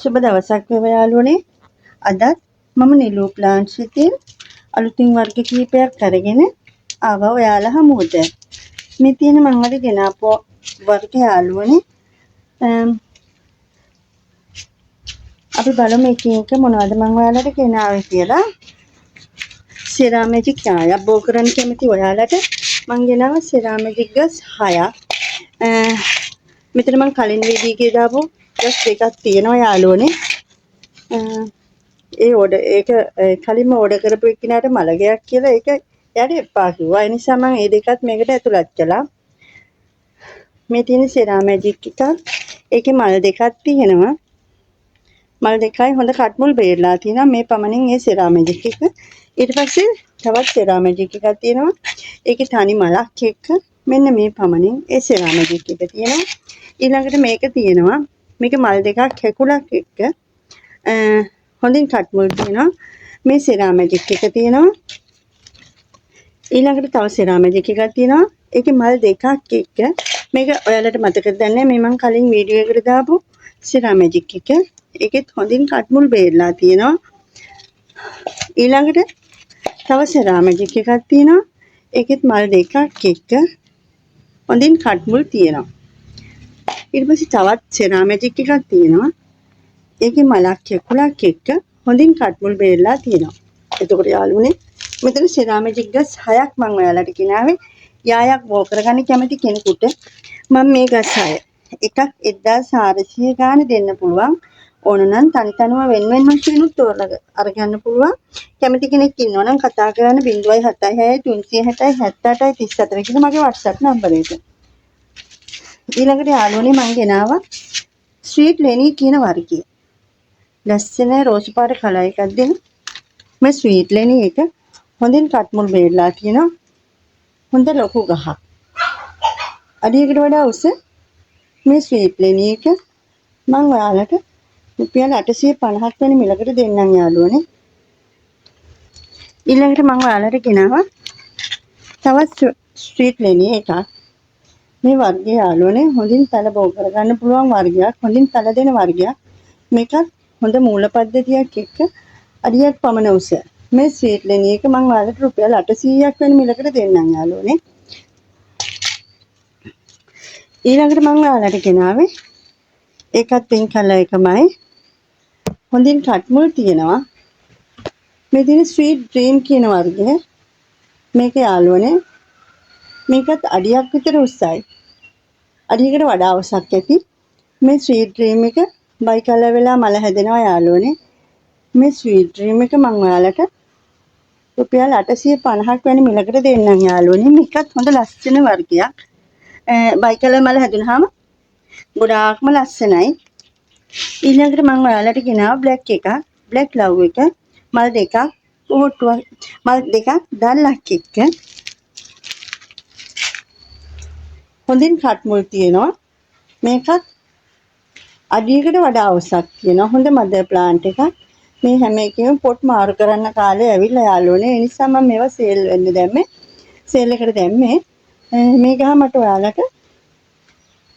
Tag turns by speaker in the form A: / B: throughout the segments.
A: සුබ දවසක් වේවා යාළුවනේ. අදත් මම නිලු ප්ලාන්ට්ස් එකෙන් අලුතින් වර්ග කිහිපයක් අරගෙන ආවා ඔයාලා හමුවට. මේ තියෙන මම අද ගෙනාපු වර්ග යාළුවනේ. අපි බලමු එකින් එක මොනවද මම ඔයාලට ගෙනාවේ කියලා. සෙරාමැජික් ඡායක් බෝ කරන්න කැමති ඔයාලට මම ගෙනාවා සෙරාමැජික් ගස් 6ක්. මෙතන මම කලින් වීඩියෝ එකේ දාපු ගස් දෙකක් තියෙනවා යාළුවනේ. ඒක කලින්ම ඕඩර් කරපු එක්කිනාට මලගයක් කියලා ඒක එයාට එපා කිව්වා. ඒ නිසා මම මේ දෙකත් මේකට ඇතුළත් කළා. මේ තියෙන සෙරාමැජික් එකක්. ඒකේ මල් දෙකක් තියෙනවා. මල් දෙකයි හොඳ කට්මුල් බේරලා තියෙනවා. මේ පමණින් මේ සෙරාමැජික් එක. ඊට පස්සේ තවත් සෙරාමැජික් එකක් තියෙනවා. ඒකේ තනි මලක් එක්ක මෙන්න මේ පමණින් ඒ සෙරාමැජික් එක තියෙනවා. ඊළඟට මේක තියෙනවා. මේක මල් දෙකක් හැකුලක් එක්ක හොඳින් කට්මුල් තියෙනවා. මේ සෙරාමැජික් එක තියෙනවා. ඊළඟට තව සෙරාමැජික් එකක් තියෙනවා. ඒකේ මල් දෙකක් එක්ක මේක ඔයාලට මතකද දන්නේ මේ මම කලින් වීඩියෝ එකකට දාපු සෙරාමැජික් එක. ඒකෙත් හොඳින් කට්මුල් බේරලා තියෙනවා. ඊළඟට තව සෙරාමැජික් එකක් තියෙනවා. ඒකෙත් මල් දෙකක් එක්ක හොඳින් කට්මුල් තියෙනවා. ඊට පස්සේ තවත් සෙරාමැජික් එකක් තියෙනවා. ඒකේ මලක් හැකුලක් එක්ක හොඳින් කට්මුල් බේරලා තියෙනවා. එතකොට යාළුවනේ මෙතන සෙරාමැජික් ගස් 6ක් මම ඔයාලට ගෙනාවේ. යායක් බෝ කරගන්න කැමති කෙනෙකුට මම මේ ගස් 6 එකක් 1400 ගාන දෙන්න පුළුවන්. ඕන නම් තනි තනිව වෙන වෙනම කිනුත් තෝරලා අරගන්න පුළුවන්. කැමති කෙනෙක් ඉන්නවා නම් කතා කරන්න 076 360 78 34 කියන මගේ WhatsApp නම්බර් එක. ඊළඟට යාළුවනේ මම ගෙනාවා ස්වීට් ලෙනි කියන වර්ගය. ලස්සන රෝස් පාට කලර් එකක් දෙන මේ ස්වීට් ලෙනි එක හොඳින් කට්මුල් බේරලා තියෙනවා. හොඳ ලොකු ගහක්. අඩියකට වඩා උස මේ ස්වීට් ලෙනි එක මම ඔයාලට රුපියල් 850ක් වෙන මිලකට දෙන්නම් යාළුවනේ. ඊළඟට මම ඔයාලට ගෙනාවා තවත් ස්වීට් ලෙනි එකක්. මේ වර්ගය යාළුවනේ හොඳින් තල බෝ කරගන්න පුළුවන් වර්ගයක්. හොඳින් තල දෙන වර්ගයක්. මේකත් හොඳ මූල පද්ධතියක් එක්ක අඩියක් පමණ උස. මේ ස්වීට් ලෙනි එක මම ඔයාලට රුපියල් 800ක් වෙන මිලකට දෙන්නම් යාළුවනේ. ඊළඟට මම ඔයාලට ගෙනාවේ ඒකත් පින්ක් කලර් එකමයි. හොඳින් කට්මුල් තියෙනවා. මේ තියෙන ස්වීට් ඩ්‍රීම් කියන වර්ගය. මේක යාළුවනේ මේකත් අඩියක් විතර උසයි. අඩියකට වඩා උසක් ඇති. මේ ස්වීට් ඩ්‍රීම් එක බයි කලර් වෙලා මල හැදෙනවා යාළුවනේ. මේ ස්වීට් ඩ්‍රීම් එක මම ඔයාලට රුපියල් 850ක් වැනි මිලකට දෙන්නම් යාළුවනේ. මේකත් හොඳ ලස්සන වර්ගයක්. බයි කලර් මල හැදුනහම ගොඩාක්ම ලස්සනයි. ඊළඟට මම ඔයාලට ගෙනාවා බ්ලැක් එකක්. බ්ලැක් ලව් එක මල් දෙකක් මල් දෙකක් දැල්ලක් එක්ක හොඳින් කට්මුල් තියෙනවා. මේකත් අඩියකට වඩා උසක් තියෙනවා. හොඳ මදර් ප්ලාන්ට් එකක්. මේ හැම එකෙම පොට් මාරු කරන්න කාලේ ඇවිල්ලා යාළුවනේ. ඒ නිසා මම මේවා සේල් වෙන්න දැම්මේ. සේල් එකට දැම්මේ. මේ ගහ මට ඔයාලට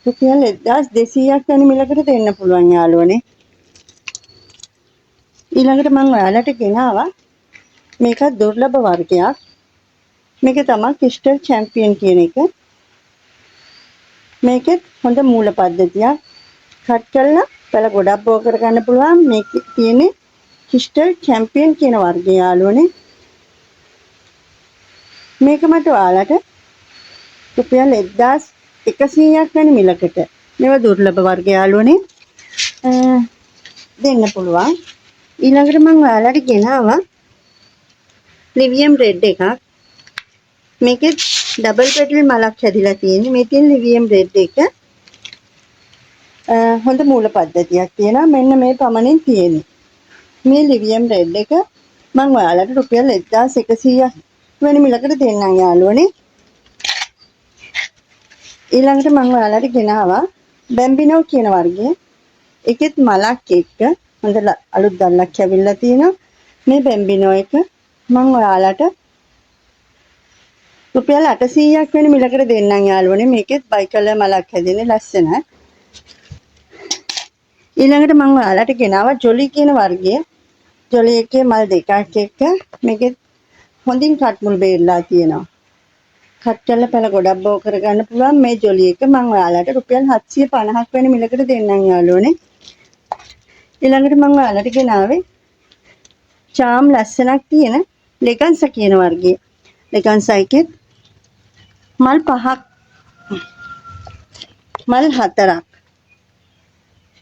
A: රුපියල් 1200ක් වැනි මිලකට දෙන්න පුළුවන් යාළුවනේ. ඊළඟට මම ඔයාලට ගෙනාවා මේක දුර්ලභ වර්ගයක්. මේක තමයි ක්‍රිස්ටල් චැම්පියන් කියන එක. මේකෙත් හොඳ මූල පද්ධතියක්. කට් කරලා පළ ගොඩක් බෝ කර ගන්න පුළුවන්. මේක තියෙන්නේ ක්‍රිස්ටල් චැම්පියන් කියන වර්ගය යාළුවනේ. මේක මට ඔයාලට රුපියල් 1100ක් වැනි මිලකට මේවා දුර්ලභ වර්ග යාළුවනේ දෙන්න පුළුවන්. ඊළඟට මම ඔයාලට ගෙනාවා ලිවියම් රෙඩ් එකක්. මේකෙත් ඩබල් පෙටල් මලක් හැදිලා තියෙන්නේ. මේ තියෙන ලිවියම් රෙඩ් එක හොඳ මූල පද්ධතියක් තියෙනවා. මෙන්න මේ පමණින් තියෙන්නේ. මේ ලිවියම් රෙඩ් එක මම ඔයාලට රුපියල් 1100ක් වෙන මිලකට දෙන්නම් යාළුවනේ. ඊළඟට මම ඔයාලට ගෙනාවා බැම්බිනෝ කියන වර්ගය. ඒකෙත් මලක් එක්ක හොඳ අලුත් දැල්ලක් ඇවිල්ලා තියෙනවා. මේ බැම්බිනෝ එක මම ඔයාලට රුපියල් 800ක් වෙන මිලකට දෙන්නම් යාළුවනේ. මේකෙත් බයි කලර් මලක් හැදෙන්නේ ලස්සනයි. ඊළඟට මම ඔයාලට ගෙනාවා ජොලි කියන වර්ගයේ. ජොලි එකේ මල් දෙකක් එක්ක මේකේ හොඳින් කට් මුල් බේරලා තියෙනවා. කට් කරලා පැල ගොඩක් බෝ කරගන්න පුළුවන් මේ ජොලි එක මම ඔයාලට රුපියල් 750ක් වෙන මිලකට දෙන්නම් යාළුවනේ. ඊළඟට මම ඔයාලට ගෙනාවේ චාම් ලස්සනක් තියෙන ලෙගන්සා කියන වර්ගයේ. ලෙගන්සා එකේ මල් 5ක්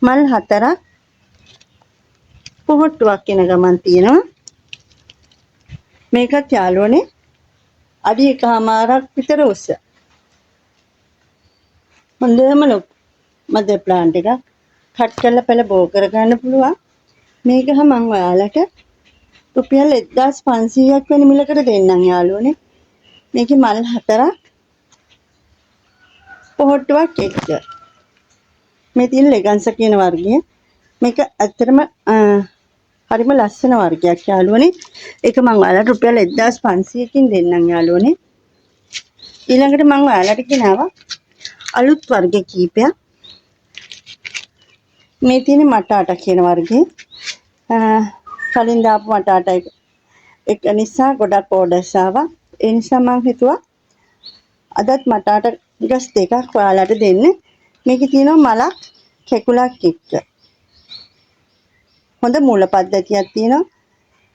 A: මල් 4ක් පොහොට්ටුවක් එන ගමන් තියෙනවා. මේකත් යාළුවනේ අඩි 1මාරක් විතර උස. හොඳම ලොකු මද ප්ලාන්ට් එකක් කට් කරලා පැල බෝ කරගන්න පුළුවන්. මේක මම ඔයාලට රුපියල් 1500ක් වෙන මිලකට දෙන්නම් යාළුවනේ. මේකේ මල් 4ක් පොහොට්ටුවක් එක්ක. මේ තියෙන ලෙගන්සා කියන වර්ගය. මේක ඇත්තටම හරිම ලස්සන වර්ගයක් යාළුවනේ. ඒක මම ඔයාලට රුපියල් 1500කින් දෙන්නම් යාළුවනේ. ඊළඟට මම ඔයාලට ගෙනාවා අලුත් වර්ග කීපයක්. මේ තියෙන මටාටා කියන වර්ගයේ. කලින් දාපු මටාටා එක නිසා ගොඩක් ඕඩර්ස් ආවා. ඒ නිසා මම හිතුවා අදත් මටාටා ගස් දෙකක් ඔයාලට දෙන්න. මේකේ තියෙනවා මලක් කෙකුලක් එක්ක. හොඳ මූල පද්ධතියක් තියෙනවා.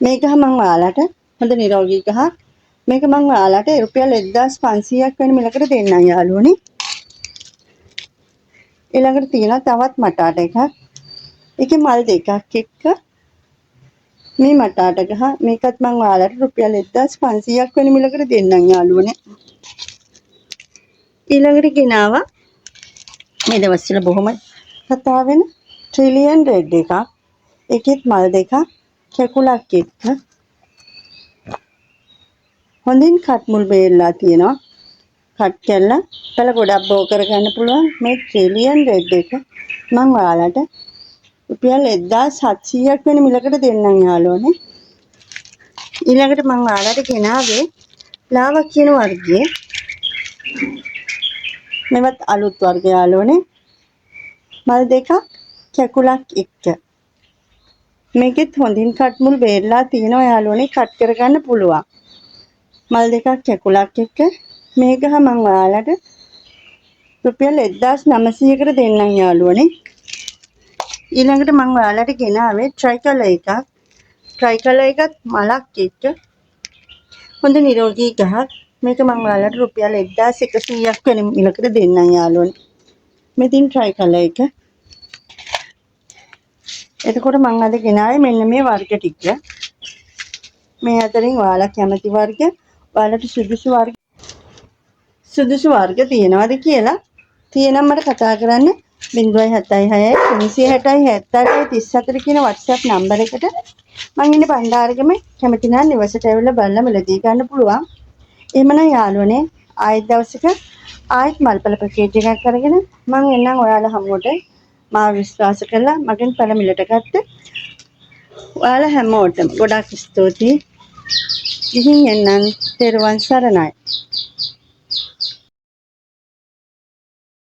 A: මේක මම ඔයාලට හොඳ නිරෝගී ගහක්. මේක මම ඔයාලට රුපියල් 1500ක් වෙන මිලකට දෙන්නම් යාළුවනේ. ඊළඟට තියෙනවා තවත් මටාට එකක්. ඒකේ මල් දෙකක් එක්ක මේ මටාට ගහ මේකත් මම ඔයාලට රුපියල් 1500ක් වෙන මිලකට දෙන්නම් යාළුවනේ. ඊළඟට ගෙනාවා මේ දවස්වල බොහොම කතා වෙන ට්‍රිලියන් රෙඩ් එකක්. ඒකෙත් මල් දෙකක් කැකුලක් එක්ක හොඳින් කට් මුල් බේරලා තියෙනවා. කට් කරලා පැල ගොඩක් බෝ කරගන්න පුළුවන් මේ ට්‍රිලියන් රෙඩ් එක මම ඔයාලට රුපියල් 1700ක් වෙන මිලකට දෙන්නම් යාළුවනේ. ඊළඟට මම ඔයාලට ගෙනාවේ ලාවා කියන වර්ගයේ. මේවත් අලුත් වර්ග යාළුවනේ. මල් දෙකක් කැකුලක් එක්ක. මේකෙත් හොඳින් කට් මුල් බේරලා තියෙනවා යාළුවනේ. කට් කරගන්න පුළුවන්. මල් දෙකක් කැකුලක් එක්ක මේක මම ඔයාලට රුපියල් 1900කට දෙන්නම් යාළුවනේ. ඊළඟට මම ඔයාලට ගෙනාවේ ට්‍රයිකලර් එකක්. ට්‍රයිකලර් එකත් මලක් එක්ක හොඳ නිරෝගී ගහක්. මේක මම ඔයාලට රුපියල් 1100ක් වෙන මිලකට දෙන්නම් යාළුවනේ. මෙතින් ට්‍රයිකලර් එක. එතකොට මම අද ගෙනාවේ මෙන්න මේ වර්ග ටික. මේ අතරින් ඔයාලා කැමති වර්ග ඔයාලට සුදුසු වර්ග තියෙනවද කියලා තියෙනම් මට කතා කරන්න 076 360 78 කියන WhatsApp නම්බර එකට. මම ඉන්නේ බණ්ඩාරගම. කැමති නම් නිවසට ඇවිල්ලා බලලා මිලදී ගන්න පුළුවන්. එහෙමනම් යාළුවනේ ආයෙත් දවසක ආයෙත් මල්පල පැකේජ් එකක් අරගෙන මම එන්නම් ඔයාලා හමුවට. මාව විශ්වාස කරලා මගෙන් පැල මිලට ගත්ත ඔයාලා හැමෝටම ගොඩක් ස්තුතියි. ගිහින් එන්නම්. තෙරුවන් සරණයි.